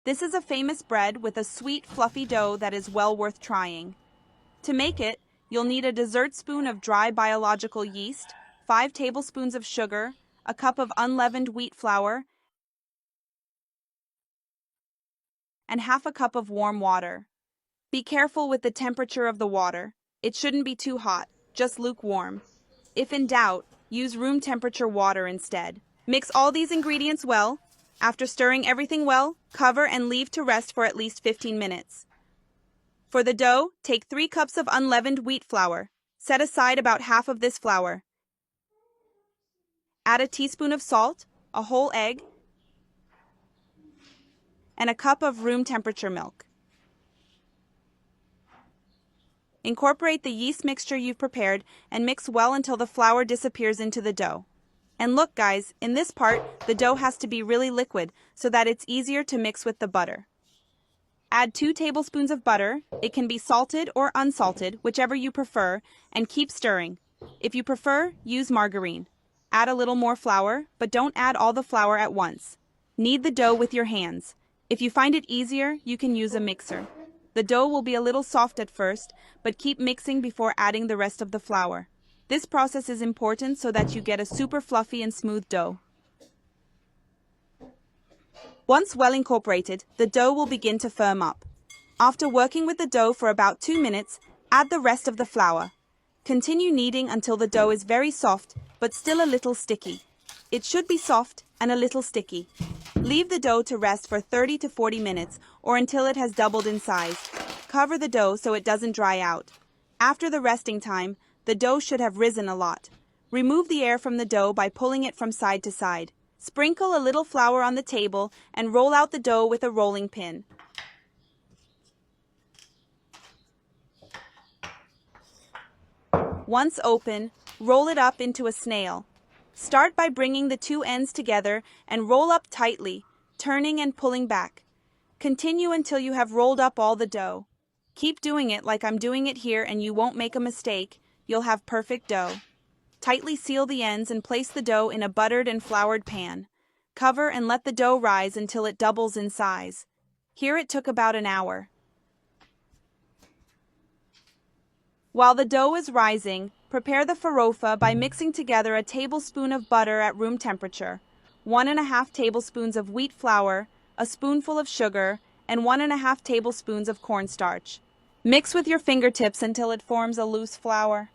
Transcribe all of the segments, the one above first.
This is a famous bread with a sweet, fluffy dough that is well worth trying. To make it, you'll need a dessert spoon of dry biological yeast, 5 tablespoons of sugar, a cup of unleavened wheat flour, and half a cup of warm water. Be careful with the temperature of the water. It shouldn't be too hot, just lukewarm. If in doubt, use room temperature water instead. Mix all these ingredients well. After stirring everything well, cover and leave to rest for at least 15 minutes. For the dough, take 3 cups of unleavened wheat flour. Set aside about half of this flour. Add a teaspoon of salt, a whole egg, and a cup of room temperature milk. Incorporate the yeast mixture you've prepared and mix well until the flour disappears into the dough. And look guys, in this part, the dough has to be really liquid so that it's easier to mix with the butter. Add 2 tablespoons of butter. It can be salted or unsalted, whichever you prefer, and keep stirring. If you prefer, use margarine. Add a little more flour, but don't add all the flour at once. Knead the dough with your hands. If you find it easier, you can use a mixer. The dough will be a little soft at first, but keep mixing before adding the rest of the flour. This process is important so that you get a super fluffy and smooth dough. Once well incorporated, the dough will begin to firm up. After working with the dough for about 2 minutes, add the rest of the flour. Continue kneading until the dough is very soft, but still a little sticky. It should be soft and a little sticky. Leave the dough to rest for 30 to 40 minutes or until it has doubled in size. Cover the dough so it doesn't dry out. After the resting time, the dough should have risen a lot. Remove the air from the dough by pulling it from side to side. Sprinkle a little flour on the table and roll out the dough with a rolling pin. Once open, roll it up into a snail. Start by bringing the 2 ends together and roll up tightly, turning and pulling back. Continue until you have rolled up all the dough. Keep doing it like I'm doing it here and you won't make a mistake. You'll have perfect dough. Tightly seal the ends and place the dough in a buttered and floured pan. Cover and let the dough rise until it doubles in size. Here it took about an hour. While the dough is rising, prepare the farofa by mixing together a tablespoon of butter at room temperature, 1½ tablespoons of wheat flour, a spoonful of sugar, and 1½ tablespoons of cornstarch. Mix with your fingertips until it forms a loose flour.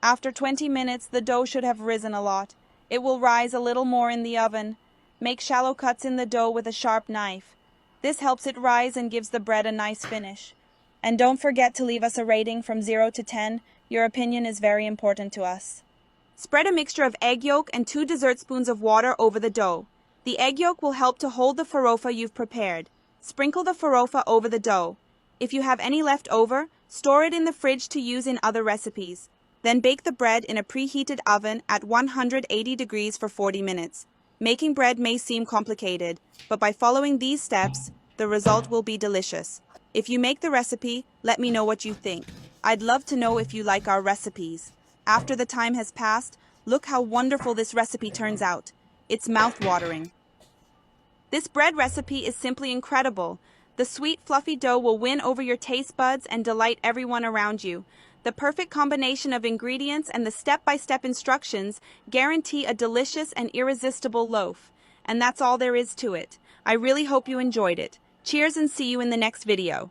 After 20 minutes, the dough should have risen a lot. It will rise a little more in the oven. Make shallow cuts in the dough with a sharp knife. This helps it rise and gives the bread a nice finish. And don't forget to leave us a rating from 0 to 10. Your opinion is very important to us. Spread a mixture of egg yolk and 2 dessert spoons of water over the dough. The egg yolk will help to hold the farofa you've prepared. Sprinkle the farofa over the dough. If you have any left over, store it in the fridge to use in other recipes. Then bake the bread in a preheated oven at 180 degrees for 40 minutes. Making bread may seem complicated, but by following these steps, the result will be delicious. If you make the recipe, let me know what you think. I'd love to know if you like our recipes. After the time has passed, look how wonderful this recipe turns out. It's mouth-watering. This bread recipe is simply incredible. The sweet, fluffy dough will win over your taste buds and delight everyone around you. The perfect combination of ingredients and the step-by-step instructions guarantee a delicious and irresistible loaf. And that's all there is to it. I really hope you enjoyed it. Cheers and see you in the next video.